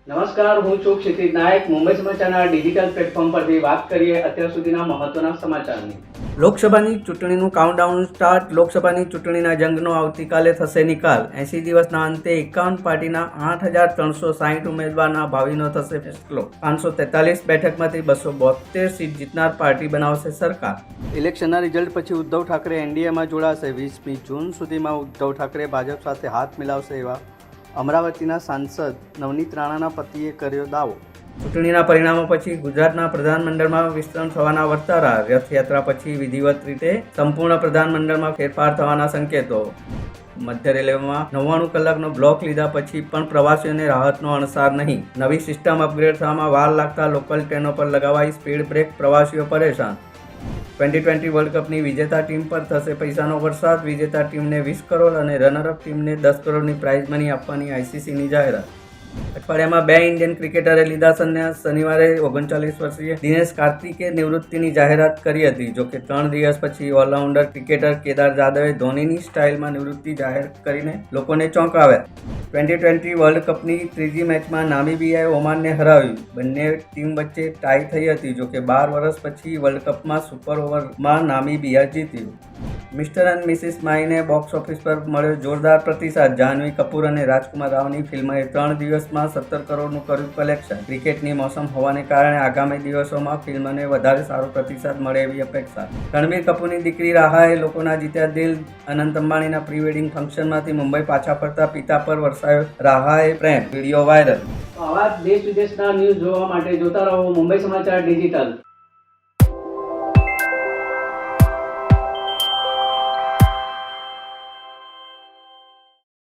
નમસ્કાર, હું છું ક્ષિતિજ નાયક. મુંબઈ સમાચારના ડિજિટલ પ્લેટફોર્મ પરથી વાત કરીએ અત્યાર સુધીના મહત્વના સમાચારની. લોકસભાની ચૂંટણીનું કાઉન્ટડાઉન સ્ટાર્ટ. લોકસભાની ચૂંટણીના જંગનો આવતીકાલે થશે નિકાલ. 80 દિવસના અંતે 51 પાર્ટીના 8,360 ઉમેદવારના ભાવિનો થશે ફેસલો. 543 બેઠકમાંથી 272 સીટ જીતનાર પાર્ટી બનાવશે સરકાર. ઇલેક્શનના રિઝલ્ટ પછી ઉદ્ધવ ઠાકરે એનડીએમાં જોડાશે. 20મી જૂન સુધીમાં ઉદ્ધવ ઠાકરે ભાજપ સાથે હાથ મિલાવશે એવા અમરાવતીના સાંસદ નવનીત રાણાના પતિએ કર્યો દાવો. ચૂંટણીના પરિણામો પછી ગુજરાતના પ્રધાનમંડળમાં વિસ્તરણ થવાના વર્તારા. રથયાત્રા પછી વિધિવત રીતે સંપૂર્ણ પ્રધાનમંડળમાં ફેરફાર થવાના સંકેતો. મધ્ય રેલવેમાં 99 કલાકનો બ્લોક લીધા પછી પણ પ્રવાસીઓને રાહતનો અણસાર નહીં. નવી સિસ્ટમ અપગ્રેડ થવામાં વાર લાગતા લોકલ ટ્રેનો પર લગાવાઈ સ્પીડ બ્રેક. પ્રવાસીઓ પરેશાન. 2020 વર્લ્ડ કપની વિજેતા ટીમ પર થશે પૈસાનો વરસાદ. વિજેતા ટીમને 20 કરોડ અને રનરઅપ ટીમને 10 કરોડની પ્રાઇઝ મની આપવાની આઈસીસીની જાહેરાત. અઠવાડિયામાં 2 ઇન્ડિયન ક્રિકેટરે લીધા સંન્યાસ. શનિવારે 39 વર્ષીય દિનેશ કાર્તિકે નિવૃત્તિની જાહેરાત કરી હતી. જોકે 3 દિવસ પછી ઓલરાઉન્ડર ક્રિકેટર કેદાર જાદવે ધોનીની સ્ટાઇલમાં નિવૃત્તિ જાહેર કરીને લોકોને ચોંકાવ્યા. 2020 વર્લ્ડ કપની ત્રીજી મેચમાં નામીબિયાએ ઓમાનને હરાવ્યું. બંને ટીમ વચ્ચે ટાઈ થઈ હતી. જોકે 12 વર્ષ પછી વર્લ્ડ કપમાં સુપર ઓવરમાં નામીબિયા જીત્યું. મિસ્ટર એન્ડ મિસિસ માઈને બોક્સ ઓફિસ પર મળ્યો જોરદાર પ્રતિસાદ. જાહ્નવી કપૂર અને રાજકુમાર રાવની ફિલ્મએ 3 દિવસમાં 17 કરોડનું કર્યું કલેક્શન. ક્રિકેટની મોસમ હોવાને કારણે આગામી દિવસોમાં ફિલ્મને વધારે સારો પ્રતિસાદ મળે એવી અપેક્ષા. રણબીર કપૂરની દીકરી રાહાએ લોકોના જીત્યા દિલ. અનંત અંબાણીના પ્રી વેડિંગ ફંક્શનમાંથી મુંબઈ પાછા ફરતા પિતા પર વરસાયો રાહાએ પ્રેમ. Video viral. આવા દેશ વિદેશના ન્યૂઝ જોવા માટે જોતા રહો મુંબઈ સમાચાર ડિજિટલ.